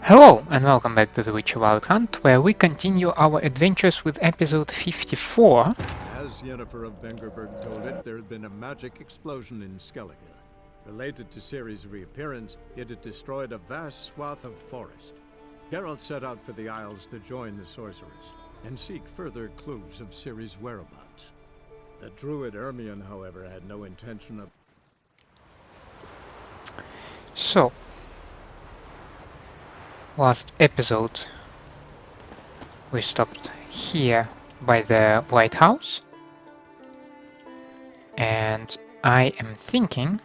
Hello and welcome back to the Witcher Wild Hunt, where we continue our adventures with episode 54. As Yennefer of Vengerberg told it, there had been a magic explosion in Skellige. Related to Ciri's reappearance, it had destroyed a vast swath of forest. Geralt set out for the Isles to join the sorcerers, and seek further clues of Ciri's whereabouts. The druid Ermion, however, had no intention of... So, last episode we stopped here by the lighthouse, and I am thinking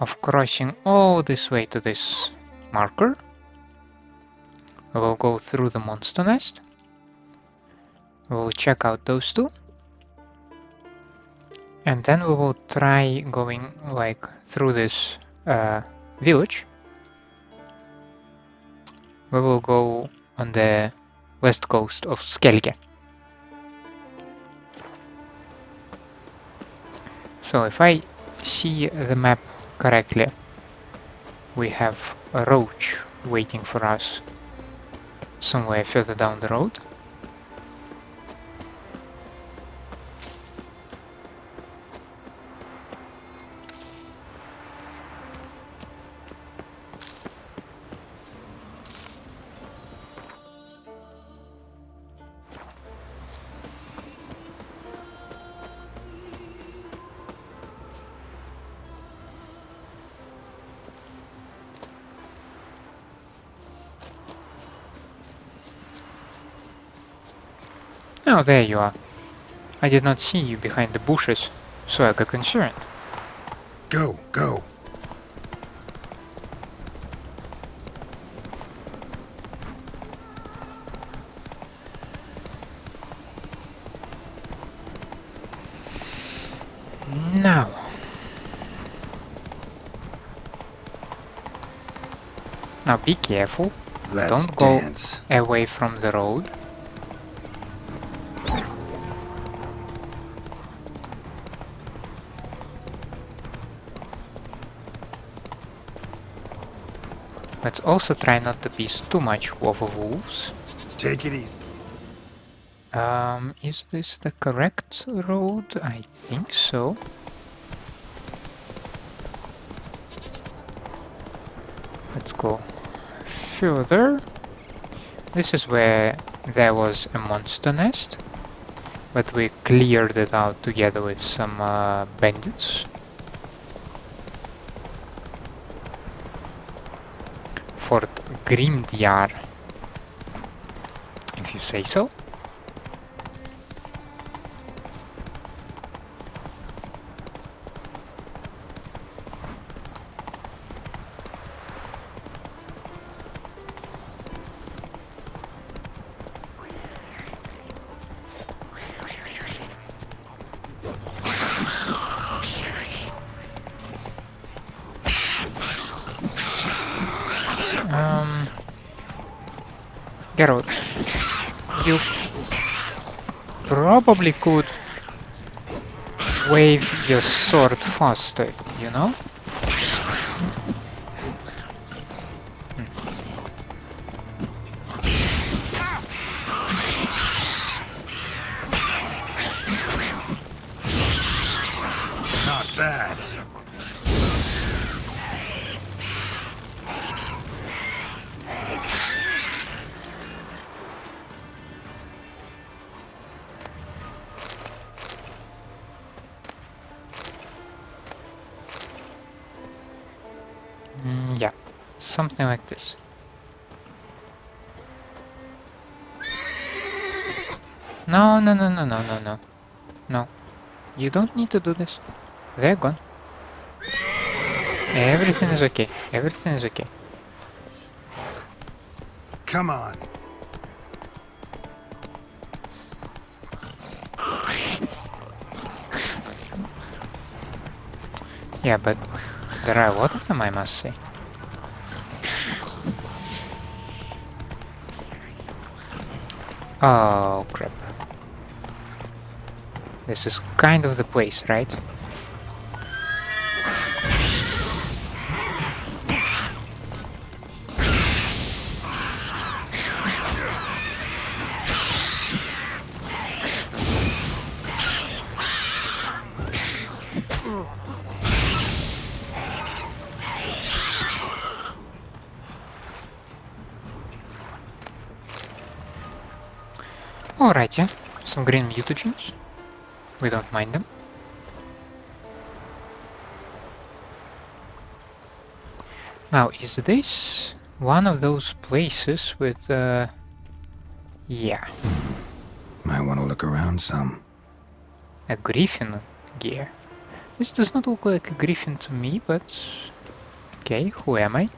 of crossing all this way to this marker. We will go through the monster nest, we will check out those two, and then we will try going like through this village. We will go on the west coast of Skellige. So if I see the map correctly, we have a roach waiting for us somewhere further down the road. Oh, there you are. I did not see you behind the bushes, so I got concerned. Go, go. Now. Now be careful. Let's Don't go dance. away from the road. Let's also try not to piss too much of the wolves. Take it easy. Is this the correct road? I think so. Let's go further. This is where there was a monster nest, but we cleared it out together with some bandits. Fort Grimdjar, if you say so. Geralt, you probably could wave your sword faster, you know? Not bad. Yeah, something like this. No, no, no, no, no, no, no. No. You don't need to do this. They're gone. Everything is okay. Everything is okay. Come on. Yeah, but there are a lot of them, I must say. Oh, crap. This is kind of the place, right? Alrighty, some green mutagens. We don't mind them. Now, is this one of those places with, yeah, Might want to look around some. a griffin gear? This does not look like a griffin to me, but okay, who am I?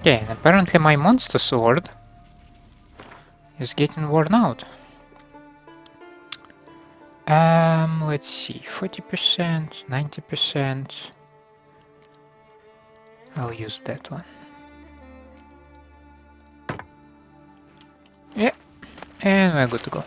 Okay, and apparently my monster sword is getting worn out. Let's see, 40%, 90%. I'll use that one. Yeah, and we're good to go.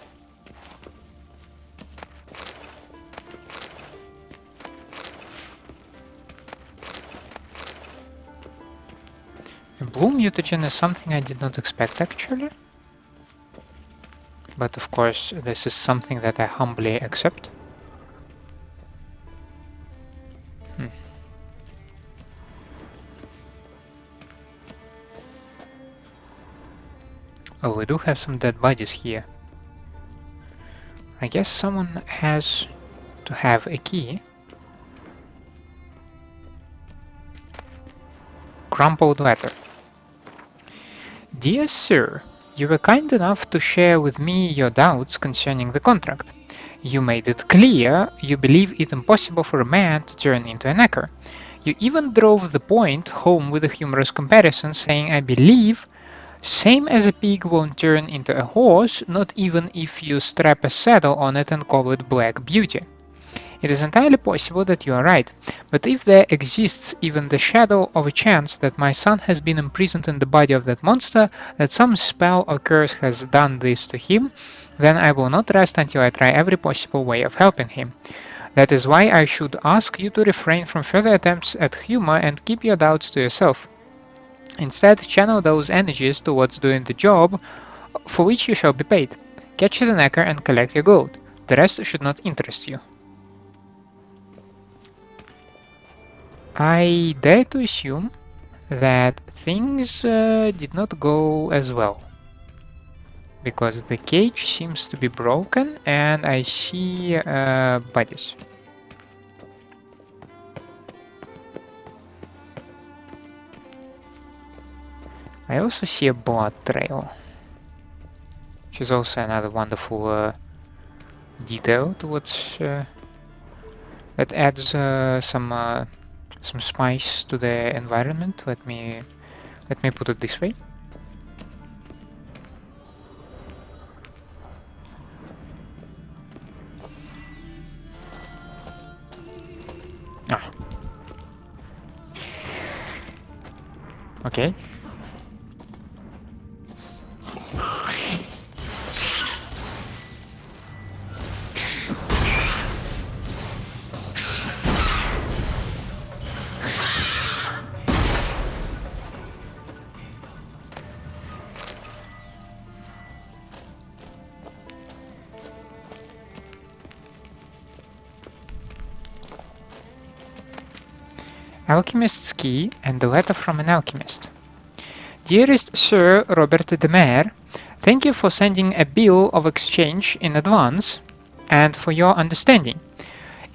A blue mutagen is something I did not expect actually. But of course, this is something that I humbly accept. Oh, we do have some dead bodies here. I guess someone has to have a key. Crumpled letter. Dear Sir, you were kind enough to share with me your doubts concerning the contract. You made it clear you believe it impossible for a man to turn into a nekker. You even drove the point home with a humorous comparison, saying, I believe, same as a pig won't turn into a horse, not even if you strap a saddle on it and call it Black Beauty. It is entirely possible that you are right, but if there exists even the shadow of a chance that my son has been imprisoned in the body of that monster, that some spell or curse has done this to him, then I will not rest until I try every possible way of helping him. That is why I should ask you to refrain from further attempts at humor and keep your doubts to yourself. Instead, channel those energies towards doing the job for which you shall be paid. Catch the nekker and collect your gold. The rest should not interest you. I dare to assume that things did not go as well, because the cage seems to be broken and I see bodies. I also see a blood trail, which is also another wonderful detail towards that adds some spice to the environment. Let me put it this way. Ah. Okay. Alchemist's key and a letter from an alchemist. Dearest Sir Robert de Mere, thank you for sending a bill of exchange in advance and for your understanding.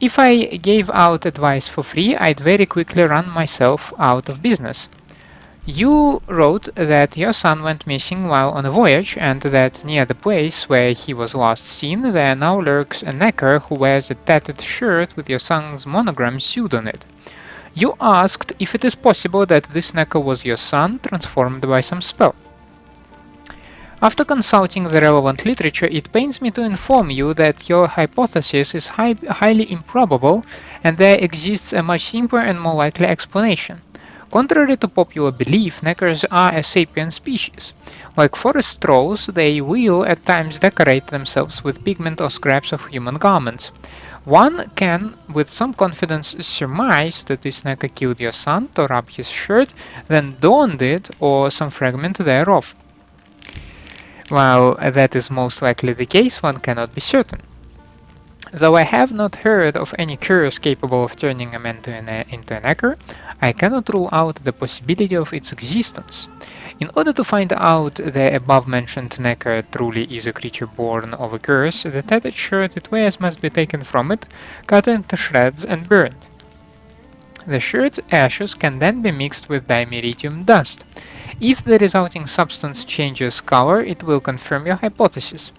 If I gave out advice for free, I'd very quickly run myself out of business. You wrote that your son went missing while on a voyage, and that near the place where he was last seen there now lurks a nekker who wears a tattered shirt with your son's monogram sewed on it. You asked if it is possible that this nekker was your son, transformed by some spell. After consulting the relevant literature, it pains me to inform you that your hypothesis is highly improbable, and there exists a much simpler and more likely explanation. Contrary to popular belief, nekkers are a sapient species. Like forest trolls, they will at times decorate themselves with pigment or scraps of human garments. One can, with some confidence, surmise that this nekker killed your son, tore up his shirt, then donned it, or some fragment thereof. While that is most likely the case, one cannot be certain. Though I have not heard of any curse capable of turning a man into a nekker, I cannot rule out the possibility of its existence. In order to find out the above-mentioned nekker truly is a creature born of a curse, the tattered shirt it wears must be taken from it, cut into shreds and burned. The shirt's ashes can then be mixed with dimeritium dust. If the resulting substance changes color, it will confirm your hypothesis.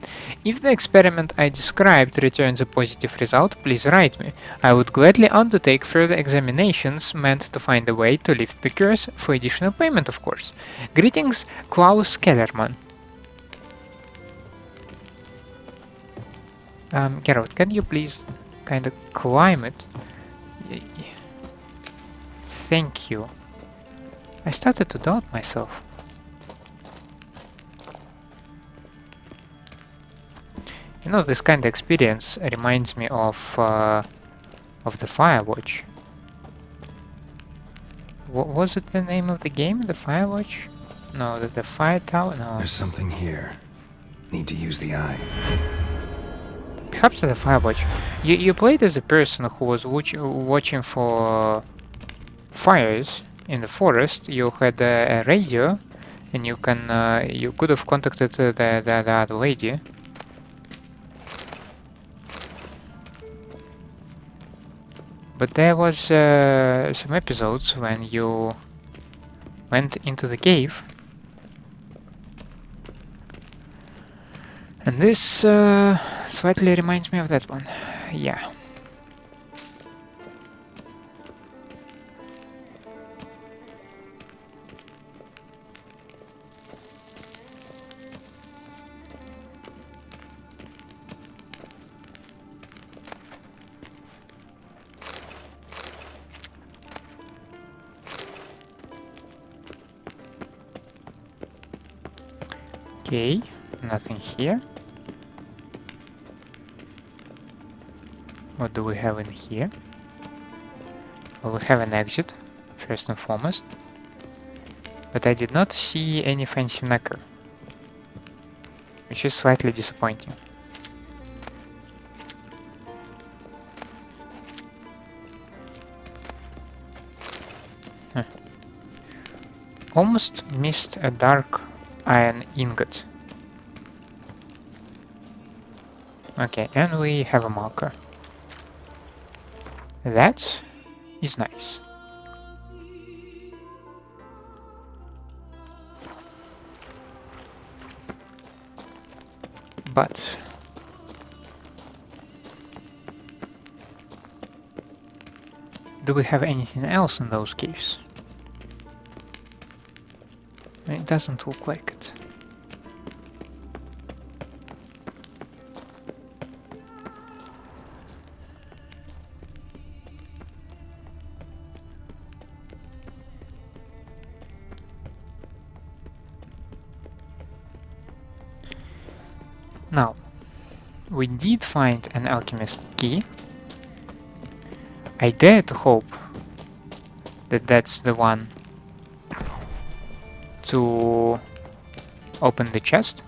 If the experiment I described returns a positive result, please write me. I would gladly undertake further examinations meant to find a way to lift the curse, for additional payment, of course. Greetings, Klaus Kellerman. Geralt, can you please kind of climb it? Thank you. I started to doubt myself. You know, this kind of experience reminds me of the Firewatch. What was it the name of the game? The Firewatch? No, the Fire Tower? No. There's something here. Need to use the eye. Perhaps the Firewatch. You played as a person who was watching for fires in the forest. You had a radio, and you could have contacted the other lady. But there was some episodes when you went into the cave, and this slightly reminds me of that one. Yeah. Okay, nothing here. What do we have in here? Well, we have an exit, first and foremost. But I did not see any fancy nekker, which is slightly disappointing. Huh. Almost missed a dark iron ingot. Okay, and we have a marker. That is nice. But do we have anything else in those caves? It doesn't look like it. Now, we did find an alchemist key. I dare to hope that that's the one to open the chest.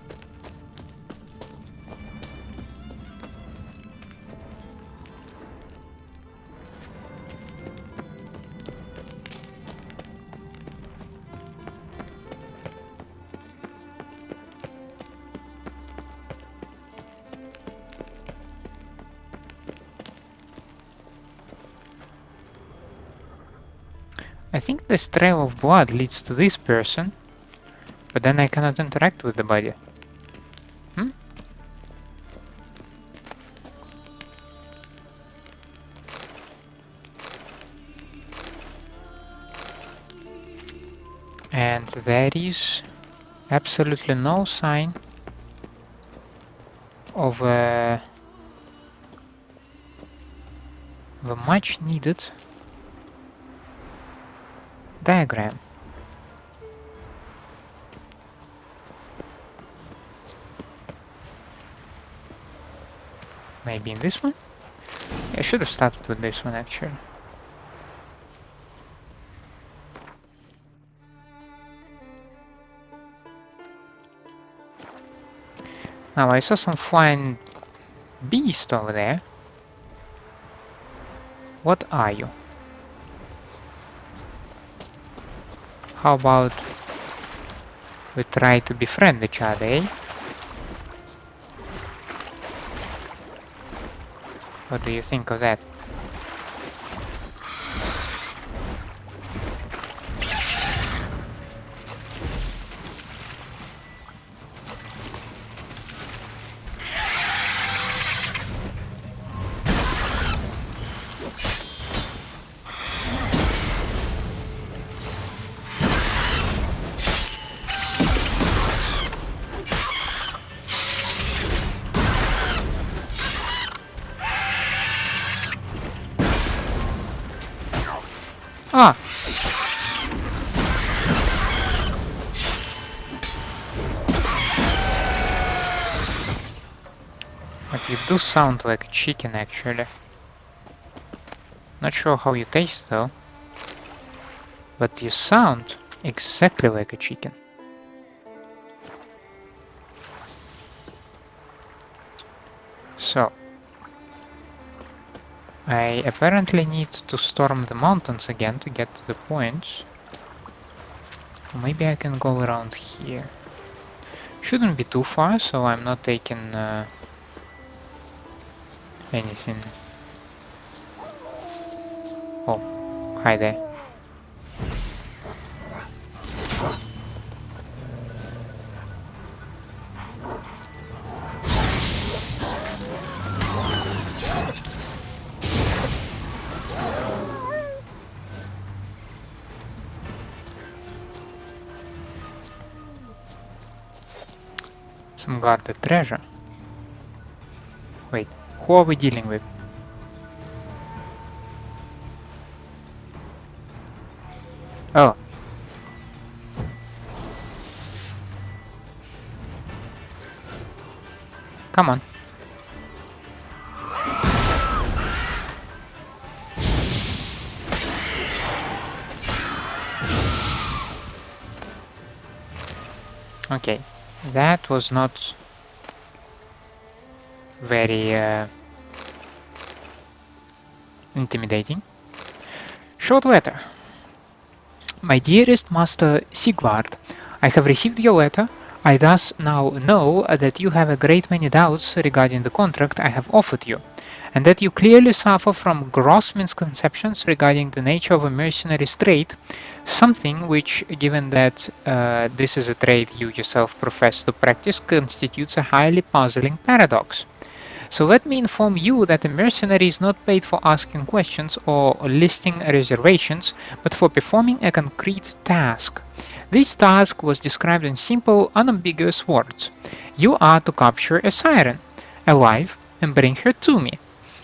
I think this trail of blood leads to this person, but then I cannot interact with the body. Hmm? And there is absolutely no sign of a much needed diagram. Maybe in this one? I should have started with this one actually. Now I saw some flying beast over there. What are you? How about we try to befriend each other, eh? What do you think of that? Ah! But you do sound like a chicken actually. Not sure how you taste though. But you sound exactly like a chicken. So I apparently need to storm the mountains again to get to the points. Maybe I can go around here. Shouldn't be too far, so I'm not taking anything. Oh, hi there. Some guarded treasure. Wait, who are we dealing with? Oh. Come on. Okay, that was not very intimidating. Short letter. My dearest Master Sigvard, I have received your letter. I thus now know that you have a great many doubts regarding the contract I have offered you, and that you clearly suffer from gross misconceptions regarding the nature of a mercenary's trade, something which, given that this is a trade you yourself profess to practice, constitutes a highly puzzling paradox. So let me inform you that a mercenary is not paid for asking questions or listing reservations, but for performing a concrete task. This task was described in simple, unambiguous words. You are to capture a siren, alive, and bring her to me.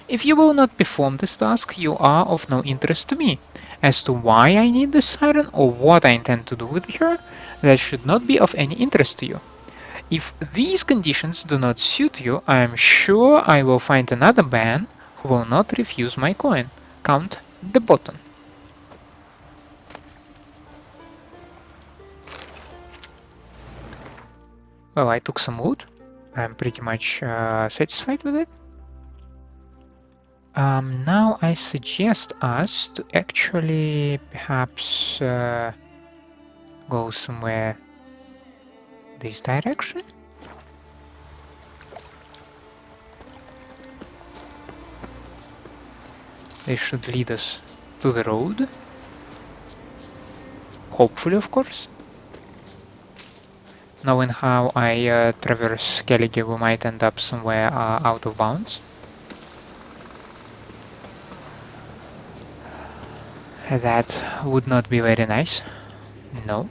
If you will not perform this task, you are of no interest to me. As to why I need the siren or what I intend to do with her, that should not be of any interest to you. If these conditions do not suit you, I am sure I will find another man who will not refuse my coin. Count the button. Well, I took some loot. I'm pretty much satisfied with it. Now I suggest us to actually perhaps go somewhere this direction. This should lead us to the road. Hopefully, of course. Knowing how I traverse Skellige, we might end up somewhere out of bounds. That would not be very nice. No.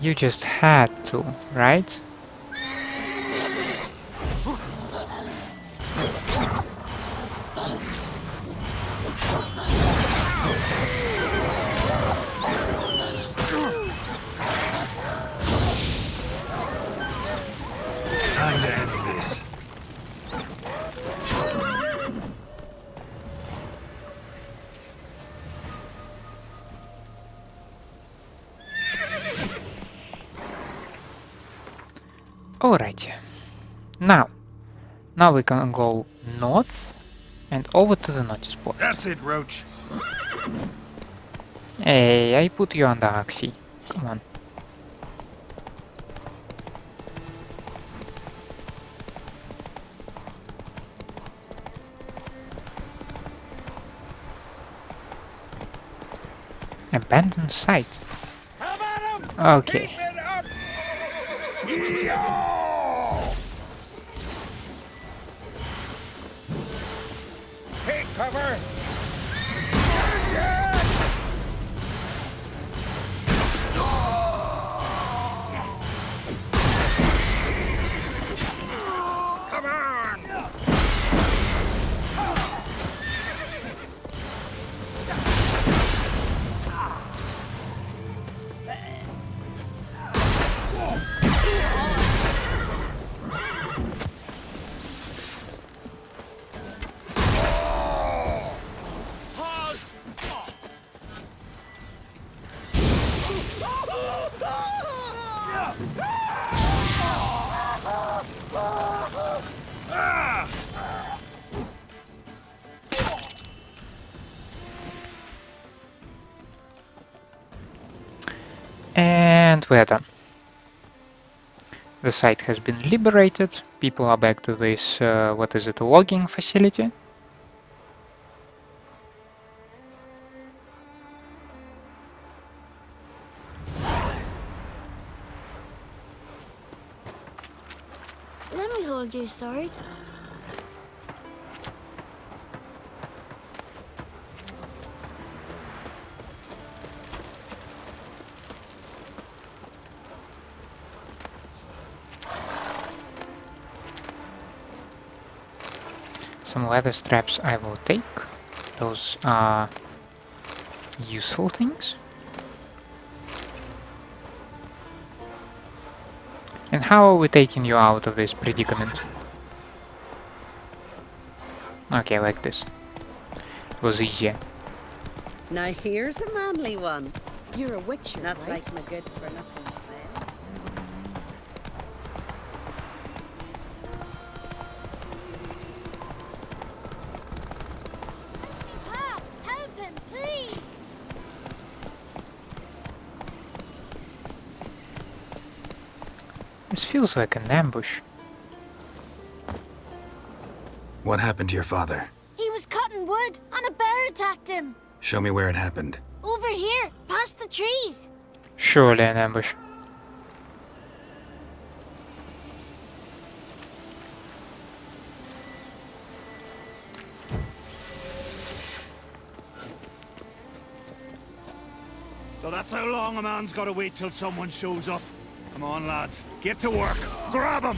You just had to, right? Time to end this. Alright. Now we can go north and over to the notice board. That's it, Roach. Hey, I put you on the oxy. Come on. Abandoned site. Okay. Take cover! Come on! And we're done. The site has been liberated. People are back to this, what is it, logging facility. Let me hold your sword. Some leather straps I will take. Those are useful things. And how are we taking you out of this predicament? Okay, like this. It was easier. Now here's a manly one. You're a witcher, Not right? like my good for nothing smell. Pa, help him, please! This feels like an ambush. What happened to your father? He was cutting wood, and a bear attacked him. Show me where it happened. Over here, past the trees. Surely an ambush. So that's how long a man's gotta wait till someone shows up. Come on, lads. Get to work. Grab him!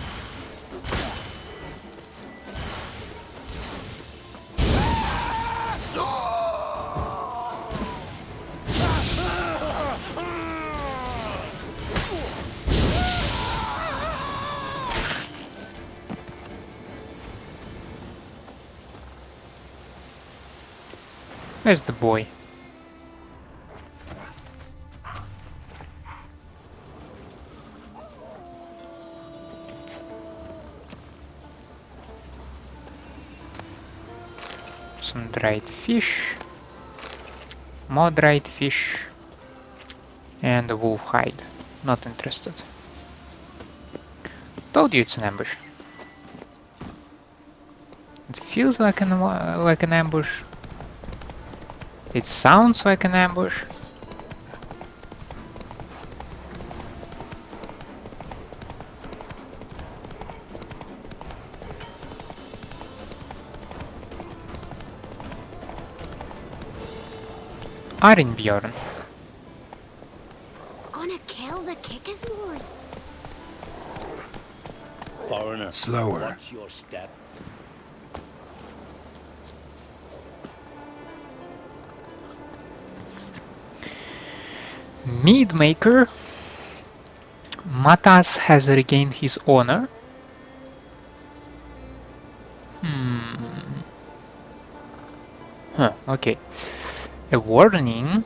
Where's the boy? Some dried fish. Moderate fish and a wolf hide. Not interested. Told you it's an ambush. It feels like an ambush. It sounds like an ambush. Arinbjorn. Gonna kill the Kickasmores. Foreigner. Slower. Watch your step. Mead maker. Matas has regained his honor. Okay. A warning.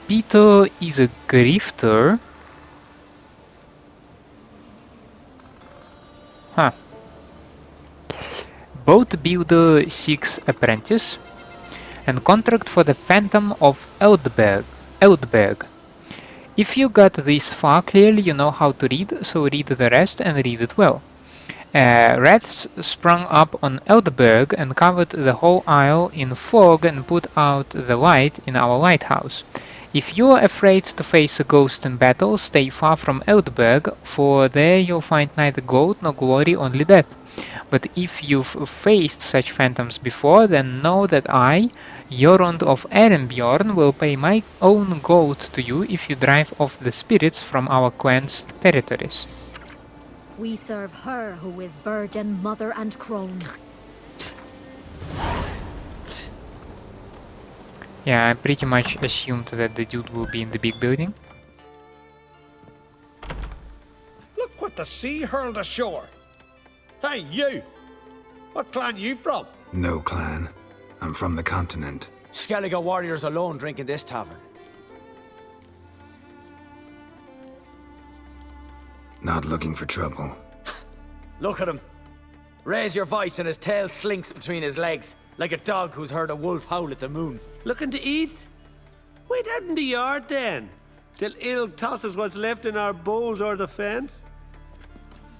Peter is a grifter. Boat builder seeks apprentice. And contract for the Phantom of Eldberg. If you got this far, clearly you know how to read, so read the rest and read it well. Wraiths sprung up on Eldberg and covered the whole isle in fog and put out the light in our lighthouse. If you are afraid to face a ghost in battle, stay far from Eldberg, for there you'll find neither gold nor glory, only death. But if you've faced such phantoms before, then know that I, Jorund of Arinbjorn, will pay my own gold to you if you drive off the spirits from our clan's territories. We serve her who is virgin, mother and crone. Yeah, I pretty much assumed that the dude will be in the big building. Look what the sea hurled ashore. Hey, you! What clan you from? No clan. I'm from the continent. Skellige warriors alone drink in this tavern. Not looking for trouble. Look at him. Raise your voice and his tail slinks between his legs, like a dog who's heard a wolf howl at the moon. Looking to eat? Wait out in the yard then, till ill tosses what's left in our bowls or the fence.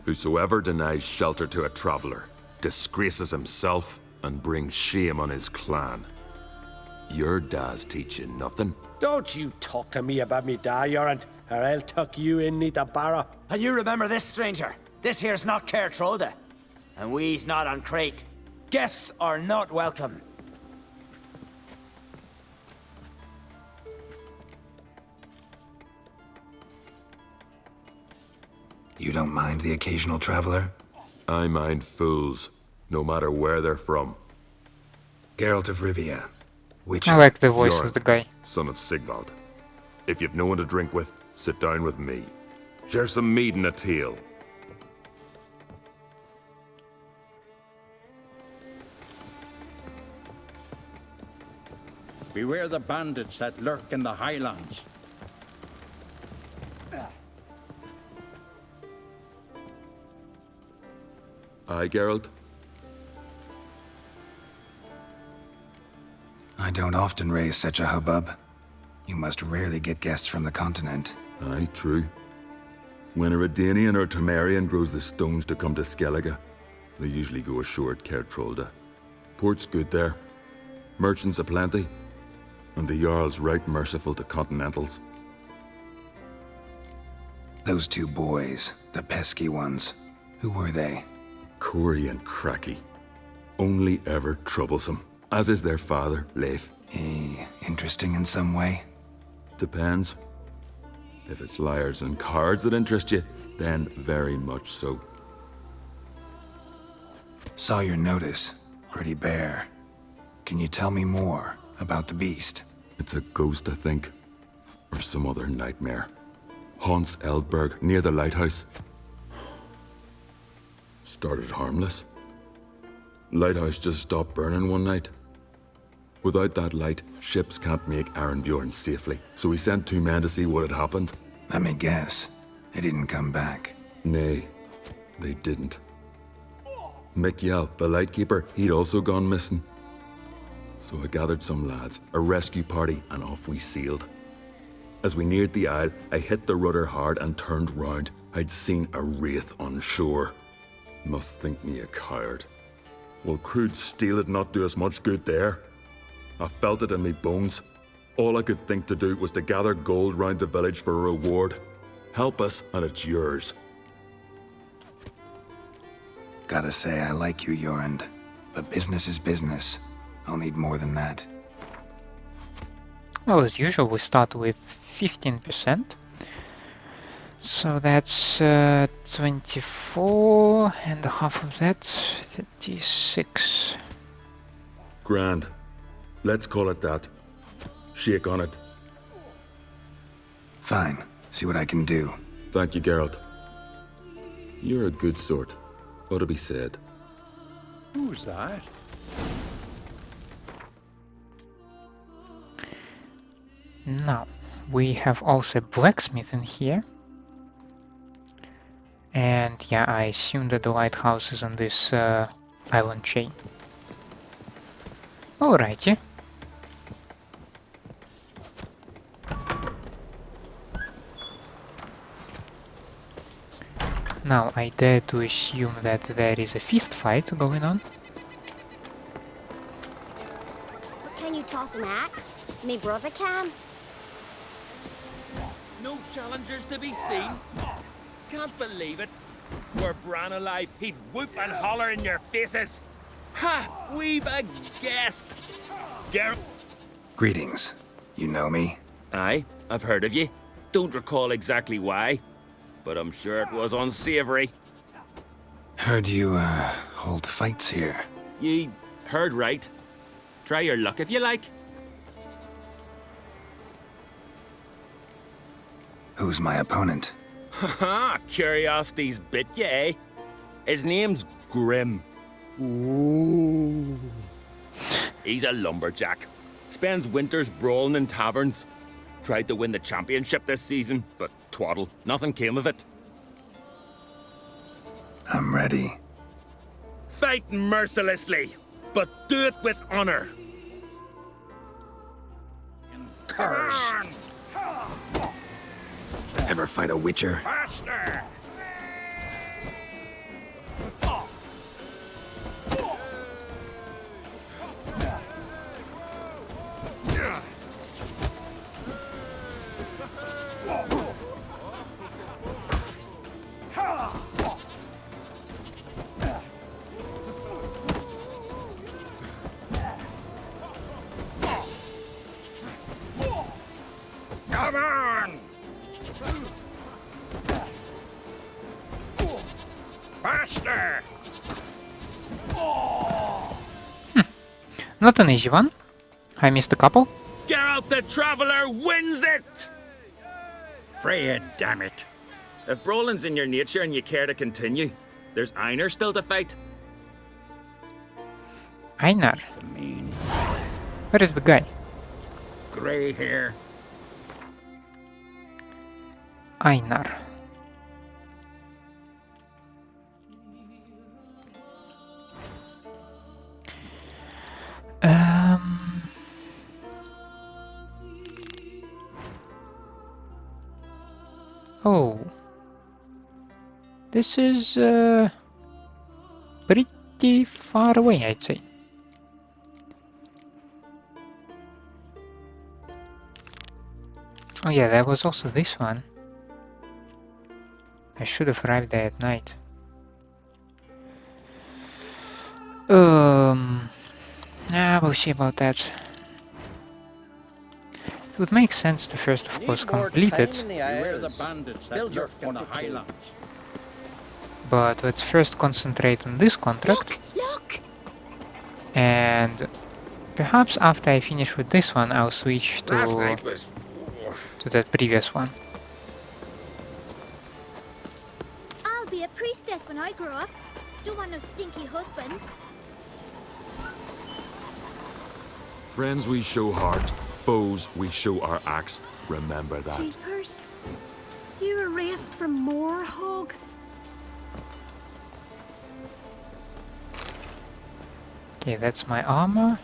Whosoever denies shelter to a traveller disgraces himself and brings shame on his clan. Your da's teach you nothing. Don't you talk to me about me da, Jorund, or I'll tuck you in neath a barrow. And you remember this, stranger. This here's not Caer Trolde, and we's not on Crate. Guests are not welcome. You don't mind the occasional traveler? I mind fools, no matter where they're from. Geralt of Rivia. Which I like the voice Jorund, of the guy. son of Sigvald. If you've no one to drink with, sit down with me. Share some mead and a tale. Beware the bandits that lurk in the highlands. Aye, Geralt? I don't often raise such a hubbub. You must rarely get guests from the continent. Aye, true. When a Redanian or Temerian grows the stones to come to Skellige, they usually go ashore at Caer Trolde. Port's good there. Merchants aplenty. And the Jarl's right merciful to continentals. Those two boys, the pesky ones, who were they? Corey and Cracky. Only ever troublesome. As is their father, Leif. Interesting in some way? Depends. If it's liars and cards that interest you, then very much so. Saw your notice. Pretty bare. Can you tell me more about the beast? It's a ghost, I think. Or some other nightmare. Haunts Eldberg, near the lighthouse. Started harmless. Lighthouse just stopped burning one night. Without that light, ships can't make Arinbjorn safely, so we sent 2 men to see what had happened. Let me guess. They didn't come back. Nay, they didn't. Mikkjal, the lightkeeper, he'd also gone missing. So I gathered some lads, a rescue party, and off we sailed. As we neared the isle, I hit the rudder hard and turned round. I'd seen a wraith on shore. Must think me a coward. Will crude steel it not do us much good there? I felt it in me bones. All I could think to do was to gather gold round the village for a reward. Help us, and it's yours. Gotta say, I like you, Jorund. But business is business. I'll need more than that. Well, as usual, we start with 15%. So that's 24, and half of that, 36. Grand. Let's call it that. Shake on it. Fine. See what I can do. Thank you, Geralt. You're a good sort. Ought to be said. Who's that? Now, we have also blacksmith in here. And yeah, I assume that the lighthouse is on this island chain. Alrighty. Now, I dare to assume that there is a fist fight going on. Can you toss an axe? Me brother can. No challengers to be seen. Can't believe it. Were Bran alive, he'd whoop and holler in your faces. Ha! We've a guest. Geralt. Greetings. You know me? Aye, I've heard of you. Don't recall exactly why, but I'm sure it was unsavory. Heard you, hold fights here. Ye heard right. Try your luck if you like. Who's my opponent? Haha, curiosity's bit you, eh? His name's Grim. Ooh. He's a lumberjack. Spends winters brawling in taverns. Tried to win the championship this season, but twaddle, nothing came of it. I'm ready. Fight mercilessly, but do it with honor. Curse. Ever fight a witcher? Master! Come on! Faster! Not an easy one. I missed a couple. Geralt the Traveler wins it! Freya, damn it. If brawling's in your nature and you care to continue, there's Einar still to fight. Einar. The mean, Where is the guy? grey hair. Einar. Oh. This is pretty far away, I'd say. Oh yeah, there was also this one. I should have arrived there at night. We'll see about that. It would make sense to first, of course, complete it. Beware the bandits that lurk in the highlands. But let's first concentrate on this contract. Look! And perhaps after I finish with this one, I'll switch to that previous one. I'll be a priestess when I grow up. Don't want no stinky husband. Friends we show heart, foes we show our axe. Remember that. Jeepers. You a wraith from Moorhog? Okay, that's my armor.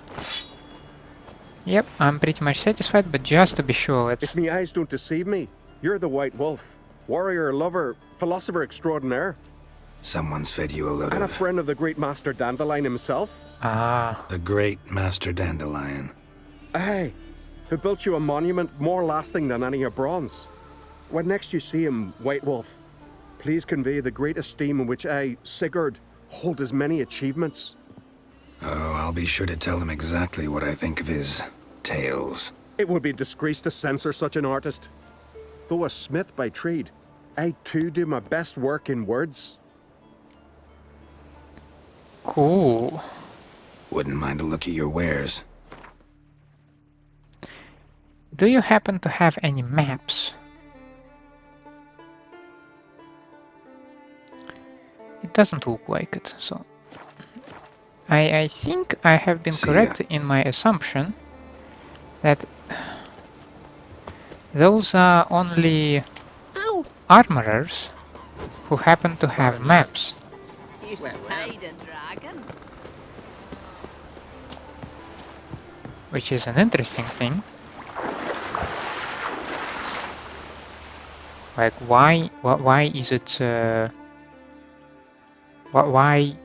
Yep, I'm pretty much satisfied, but just to be sure, let's... If me eyes don't deceive me, you're the White Wolf. Warrior, lover, philosopher extraordinaire. Someone's fed you a load And a of... friend of the great Master Dandelion himself. Ah. The great Master Dandelion. Aye, who built you a monument more lasting than any of bronze. When next you see him, White Wolf, please convey the great esteem in which I, Sigurd, hold his many achievements. Oh, I'll be sure to tell him exactly what I think of his tales. It would be disgrace to censor such an artist. Though a smith by trade, I too do my best work in words. Cool. Wouldn't mind a look at your wares. Do you happen to have any maps? It doesn't look like it, so... I think I have been correct in my assumption that those are only armorers who happen to have maps. You spied a dragon? Which is an interesting thing. Like, why is it, why,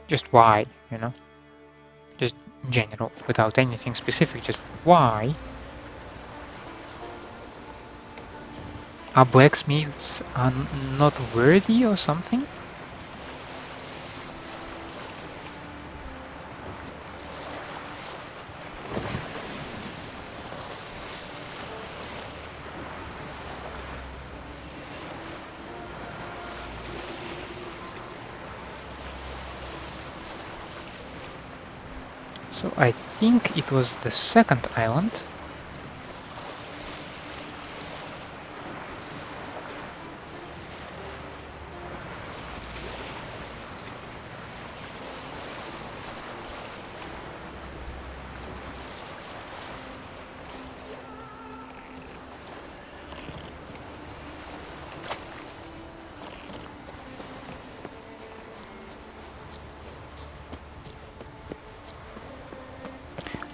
just why, you know? Just in general, without anything specific, just why? Are blacksmiths not worthy or something? So I think it was the second island.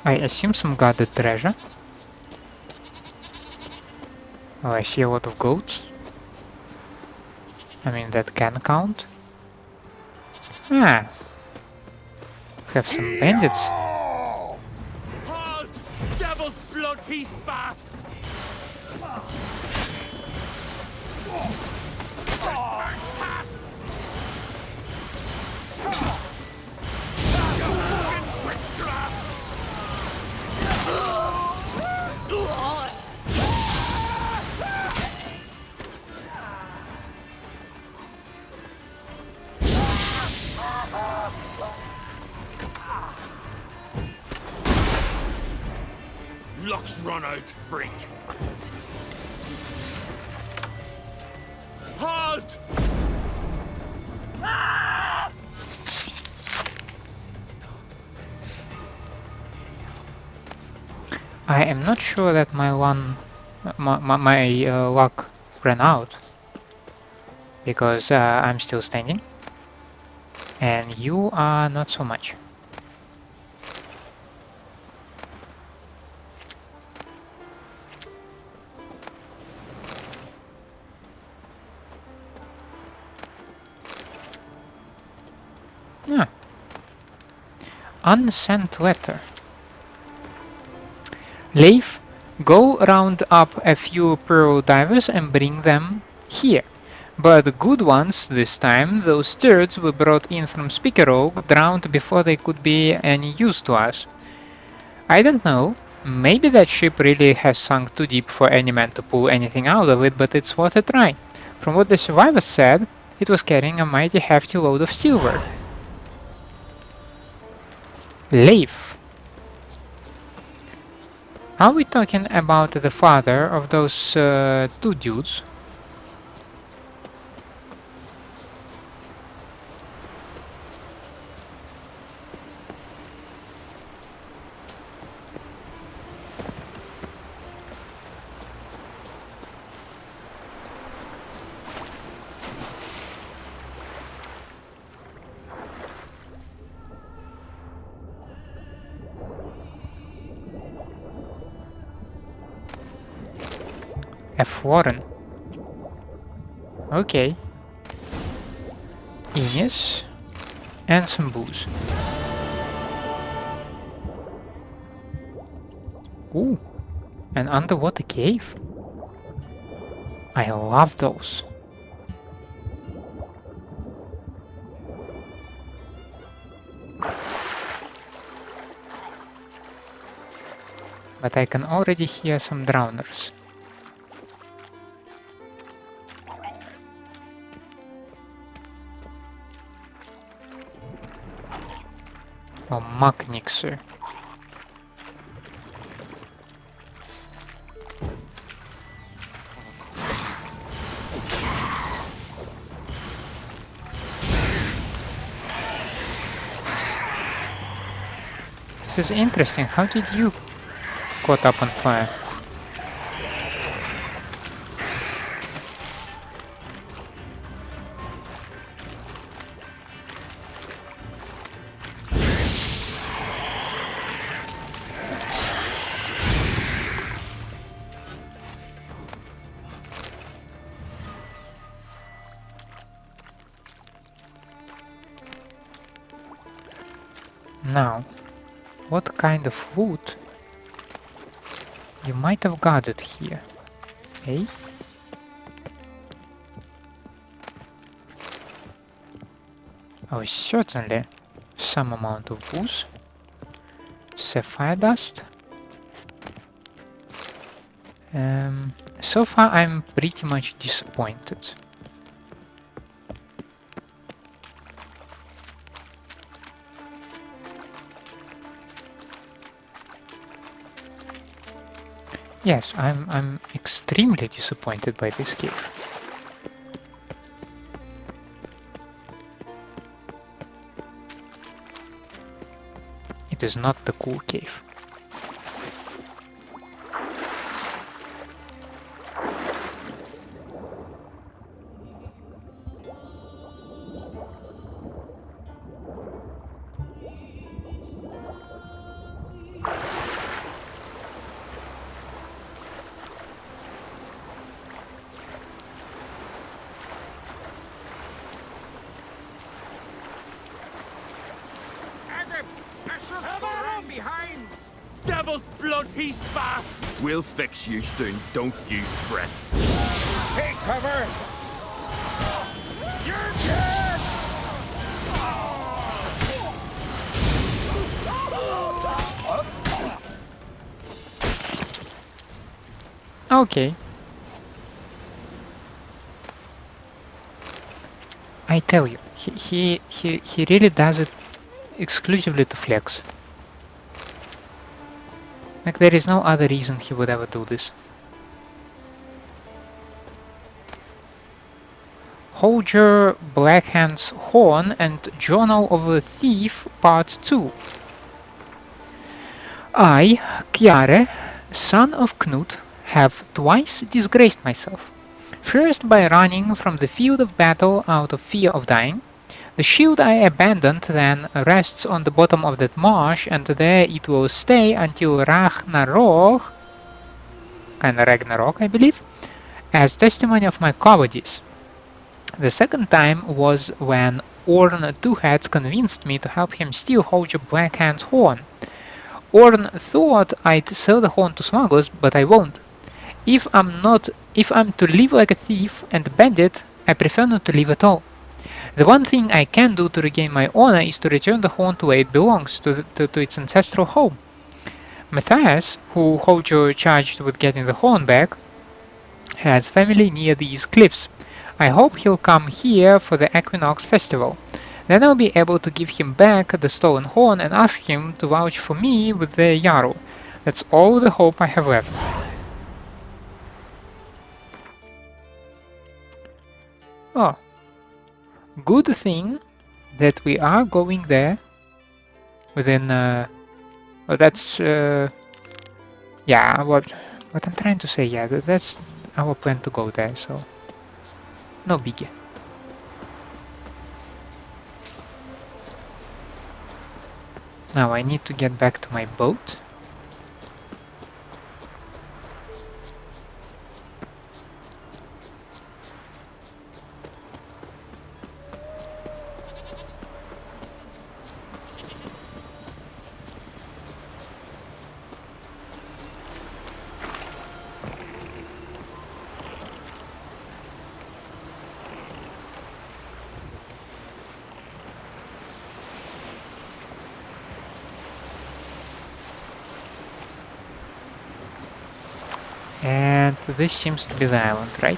I assume some gathered treasure. Oh, I see a lot of goats. I mean, that can count. Ah. Have some bandits. Halt! Devil's blood piece fast! Luck's run out, freak! Halt! I am not sure that my luck ran out, because I'm still standing, and you are not so much. Ah. Unsent letter. Leif, go round up a few pearl divers and bring them here. But the good ones this time, those turds we brought in from Speakerog, drowned before they could be any use to us. I don't know, maybe that ship really has sunk too deep for any man to pull anything out of it, but it's worth a try. From what the survivors said, it was carrying a mighty hefty load of silver. Leif. Are we talking about the father of those two dudes? A florin. Okay. Ines. And some booze. Ooh. An underwater cave. I love those. But I can already hear some drowners. Oh, Macknixer. This is interesting. How did you caught up on fire? Now, what kind of wood you might have gathered here, eh? Oh, certainly some amount of booze, sapphire dust. So far I'm pretty much disappointed. Yes, I'm extremely disappointed by this cave. It is not the cool cave. Devil's blood, he's fast! We'll fix you soon, don't you fret. Take cover! You're dead! Okay. I tell you, he really does it exclusively to flex. Like, there is no other reason he would ever do this. Holger Blackhand's Horn and Journal of a Thief Part 2. I, Kjare, son of Knut, have twice disgraced myself. First by running from the field of battle out of fear of dying. The shield I abandoned then rests on the bottom of that marsh, and there it will stay until Ragnarok, I believe, as testimony of my cowardice. The second time was when Orn Two-Heads convinced me to help him steal Holger Blackhand's horn. Orn thought I'd sell the horn to smugglers, but I won't. If I'm to live like a thief and a bandit, I prefer not to live at all. The one thing I can do to regain my honor is to return the horn to where it belongs, to its ancestral home. Matthias, who Holger charged with getting the horn back, has family near these cliffs. I hope he'll come here for the Equinox Festival. Then I'll be able to give him back the stolen horn and ask him to vouch for me with the Jarl. That's all the hope I have left. Oh. Good thing that we are going there within well, that's yeah, what I'm trying to say, yeah, that's our plan to go there, so no biggie. Now I need to get back to my boat. And this seems to be the island, right?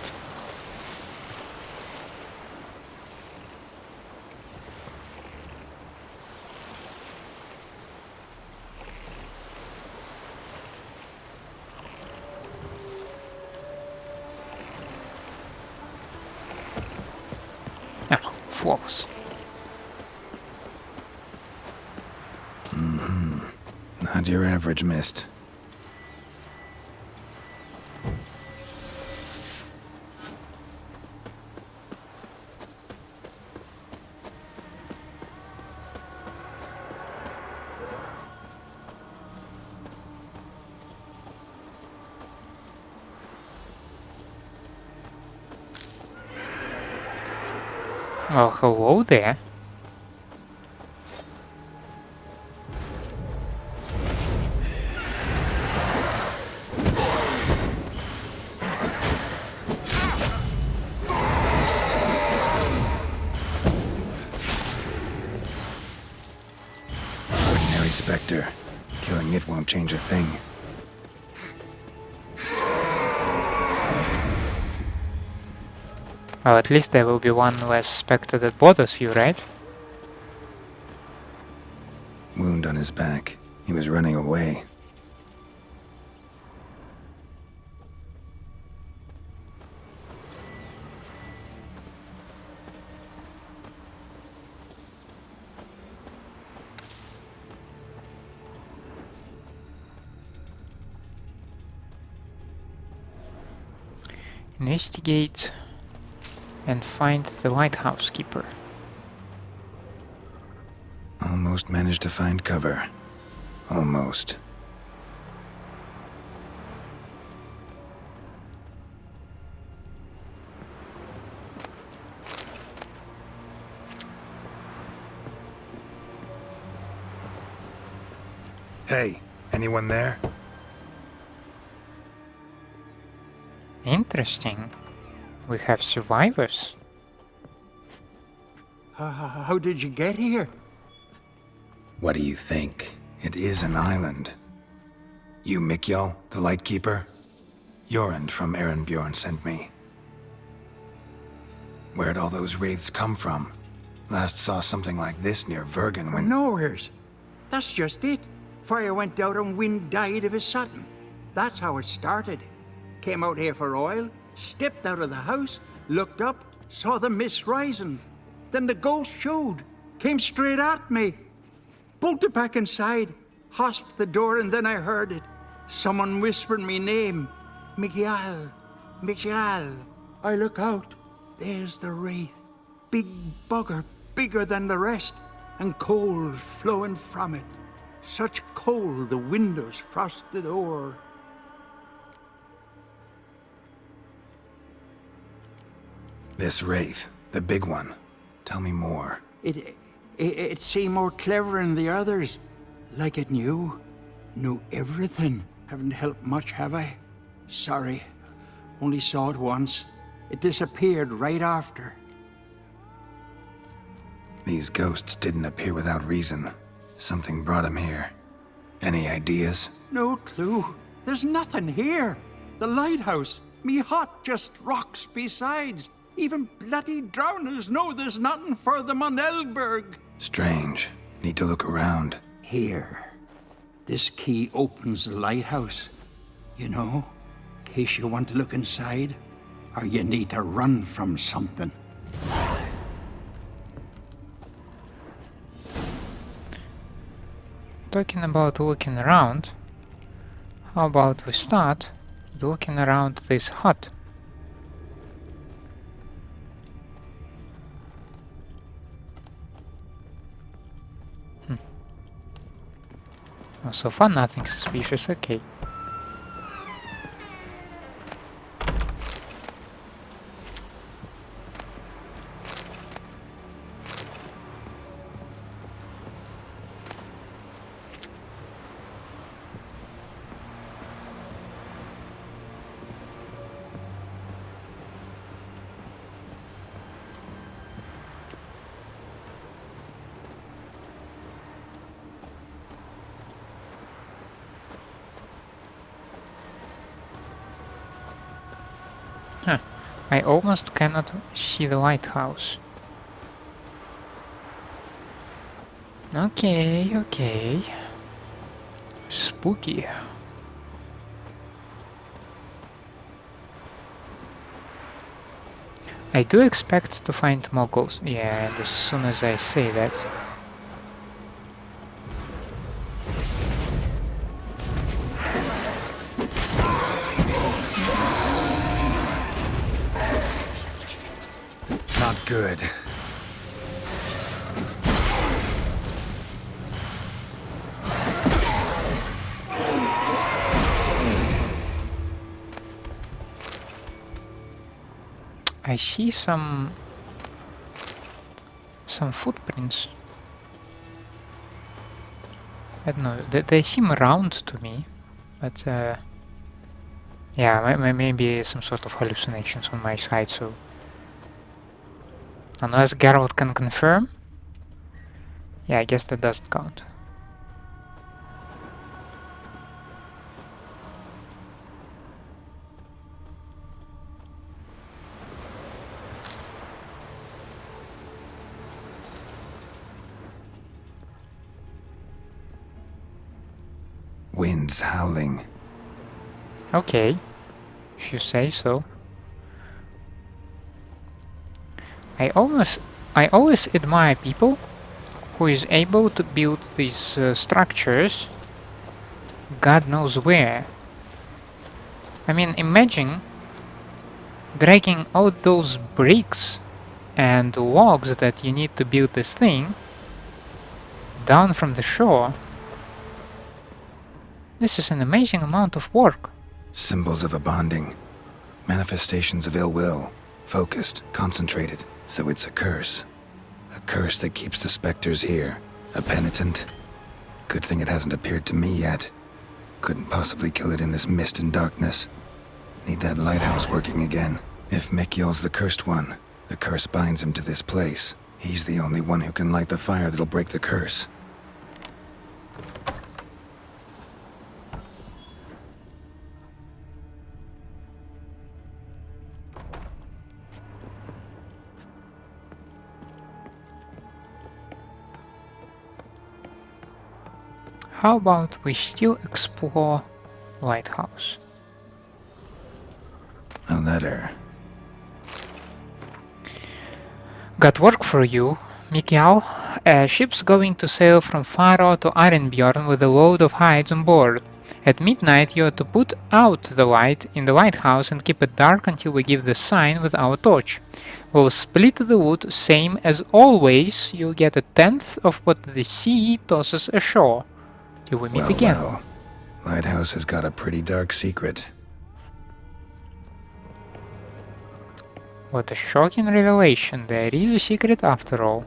Ah, false. Not your average mist. Well, hello there. Ordinary specter. Killing it won't change a thing. Well, at least there will be one less spectre that bothers you, right? Wound on his back. He was running away. Investigate and find the lighthouse keeper. Almost managed to find cover. Almost. Hey, anyone there? Interesting. We have survivors. How did you get here? What do you think? It is an island. You Mikkjal, the lightkeeper? Jorund from Arinbjorn sent me. Where'd all those wraiths come from? Last saw something like this near Vergen when... Nowheres. That's just it. Fire went out and wind died of a sudden. That's how it started. Came out here for oil, stepped out of the house, looked up, saw the mist rising. Then the ghost showed, came straight at me. Bolted back inside, hosped the door, and then I heard it. Someone whispered me name. Mikkjal. Mikkjal. I look out. There's the wraith. Big bugger, bigger than the rest, and cold flowing from it. Such cold the windows frosted o'er. This wraith, the big one. Tell me more. It seemed more clever than the others. Like it knew everything. Haven't helped much, have I? Sorry. Only saw it once. It disappeared right after. These ghosts didn't appear without reason. Something brought them here. Any ideas? No clue. There's nothing here. The lighthouse. Me hut just rocks besides. Even bloody drowners know there's nothing for them on Elberg. Strange. Need to look around. Here. This key opens the lighthouse. You know, in case you want to look inside, or you need to run from something. Talking about looking around, how about we start looking around this hut? Well, so far nothing suspicious, okay. Huh. I almost cannot see the lighthouse. Okay, okay. Spooky. I do expect to find more ghosts. Yeah, and as soon as I say that. Not good. I see some footprints. I don't know. They seem round to me, but yeah, maybe some sort of hallucinations on my side. So unless Geralt can confirm, yeah, I guess that doesn't count. Winds howling. Okay, if you say so. I always admire people who is able to build these structures God knows where. I mean, imagine dragging all those bricks and logs that you need to build this thing down from the shore. This is an amazing amount of work. Symbols of a bonding. Manifestations of ill will. Focused, concentrated. So it's a curse. A curse that keeps the specters here. A penitent. Good thing it hasn't appeared to me yet. Couldn't possibly kill it in this mist and darkness. Need that lighthouse working again. If Mikkjal's the cursed one, the curse binds him to this place. He's the only one who can light the fire that'll break the curse. How about we still explore lighthouse? A letter. Got work for you, Mikkjal. A ship's going to sail from Faro to Arinbjorn with a load of hides on board. At midnight you are to put out the light in the lighthouse and keep it dark until we give the sign with our torch. We'll split the loot same as always. You'll get 1/10 of what the sea tosses ashore. Till we meet again. Well. Lighthouse has got a pretty dark secret. What a shocking revelation. There is a secret after all.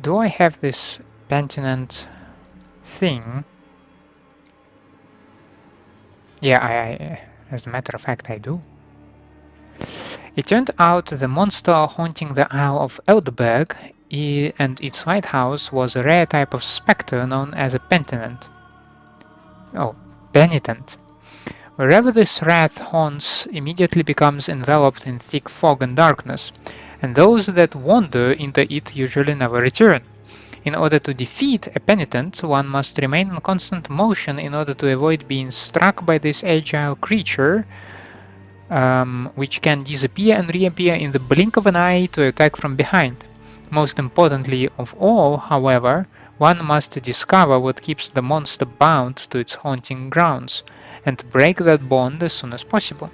Do I have this Penitent thing? Yeah, I as a matter of fact I do. It turned out the monster haunting the Isle of Eldberg and its lighthouse was a rare type of spectre known as a Penitent. Oh, Penitent. Wherever this wrath haunts immediately becomes enveloped in thick fog and darkness, and those that wander into it usually never return. In order to defeat a penitent, one must remain in constant motion in order to avoid being struck by this agile creature, which can disappear and reappear in the blink of an eye to attack from behind. Most importantly of all, however, one must discover what keeps the monster bound to its haunting grounds, and break that bond as soon as possible.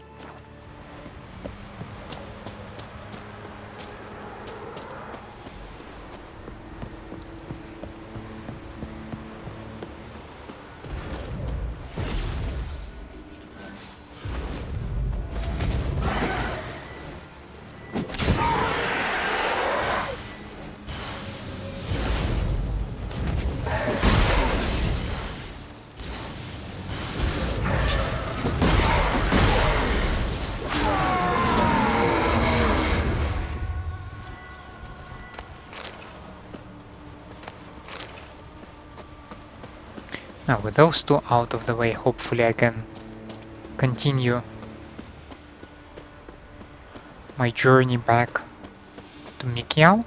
Now with those two out of the way, hopefully I can continue my journey back to Mikkjal.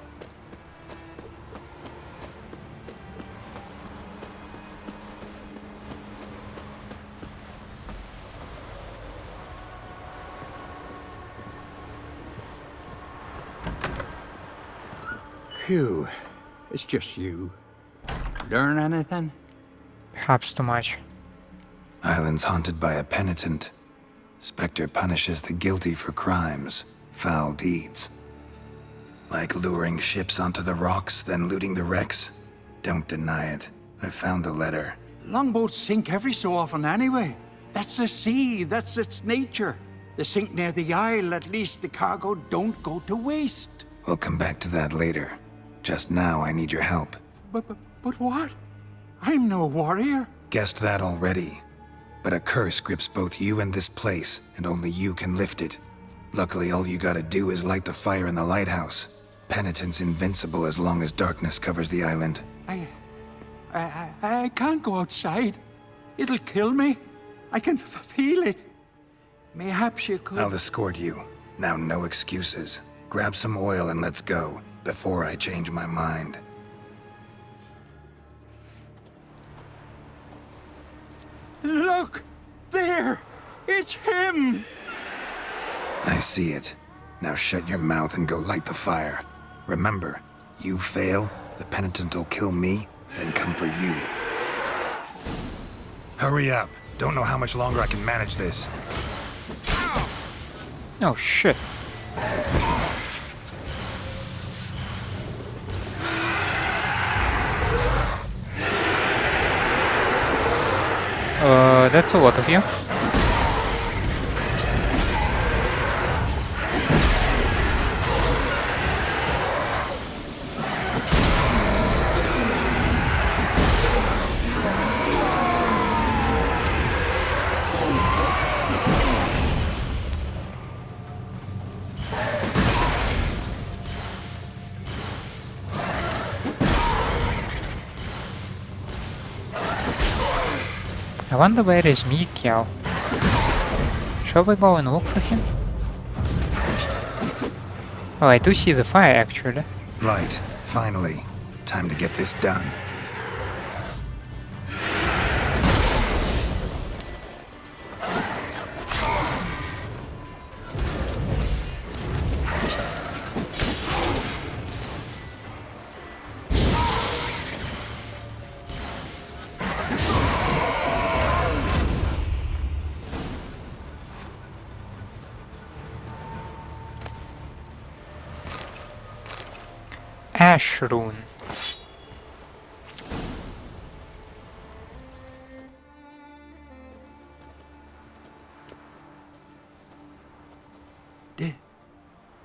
Phew, it's just you. Learn anything? Perhaps too much. Island's haunted by a penitent. Spectre punishes the guilty for crimes, foul deeds. Like luring ships onto the rocks, then looting the wrecks. Don't deny it. I found the letter. Longboats sink every so often anyway. That's the sea, that's its nature. They sink near the isle, at least the cargo don't go to waste. We'll come back to that later. Just now, I need your help. But what? I'm no warrior. Guessed that already. But a curse grips both you and this place, and only you can lift it. Luckily, all you gotta do is light the fire in the lighthouse. Penitent's invincible as long as darkness covers the island. I can't go outside. It'll kill me. I can feel it. Mayhaps you could... I'll escort you. Now, no excuses. Grab some oil and let's go, before I change my mind. Look! There! It's him! I see it. Now shut your mouth and go light the fire. Remember, you fail, the penitent will kill me, then come for you. Hurry up. Don't know how much longer I can manage this. Oh shit. That's a lot of you. I wonder where is Mikkjal. Shall we go and look for him? Oh, I do see the fire actually. Right, finally. Time to get this done. Ash rune.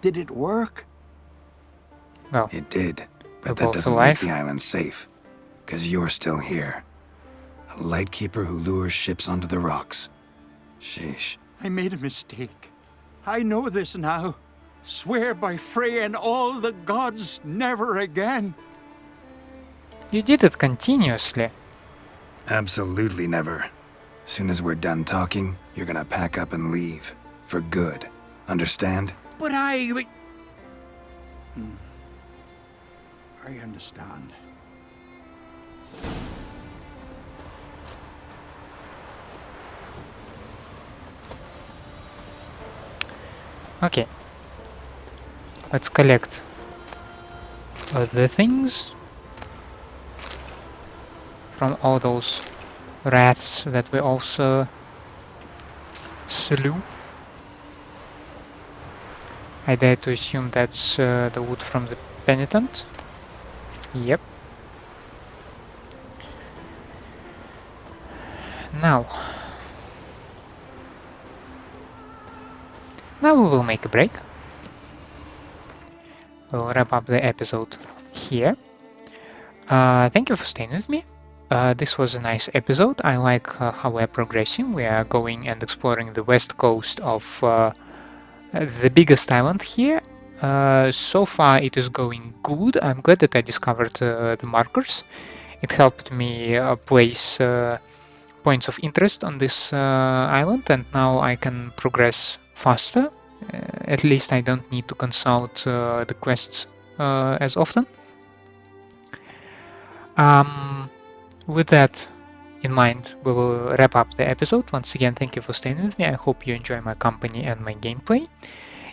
Did it work? Well, it did, we're but that both doesn't alive. make the island safe. Because you're still here. A lightkeeper who lures ships onto the rocks. Sheesh. I made a mistake. I know this now. Swear by Frey and all the gods, never again. You did it continuously. Absolutely never. Soon as we're done talking, you're gonna pack up and leave. For good. Understand? But I understand. Okay. Let's collect the things from all those wraths that we also slew. I dare to assume that's the wood from the Penitent. Yep. Now we will make a break. We'll wrap up the episode here. Thank you for staying with me. This was a nice episode. I like how we're progressing. We are going and exploring the west coast of the biggest island here. So far it is going good. I'm glad that I discovered the markers. it helped me place points of interest on this island, and now I can progress faster. At least I don't need to consult the quests as often. With that in mind, we will wrap up the episode. Once again, thank you for staying with me. I hope you enjoy my company and my gameplay.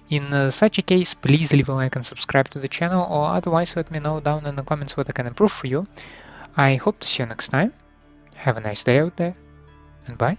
In such a case, please leave a like and subscribe to the channel, or otherwise let me know down in the comments what I can improve for you. I hope to see you next time. Have a nice day out there, and bye.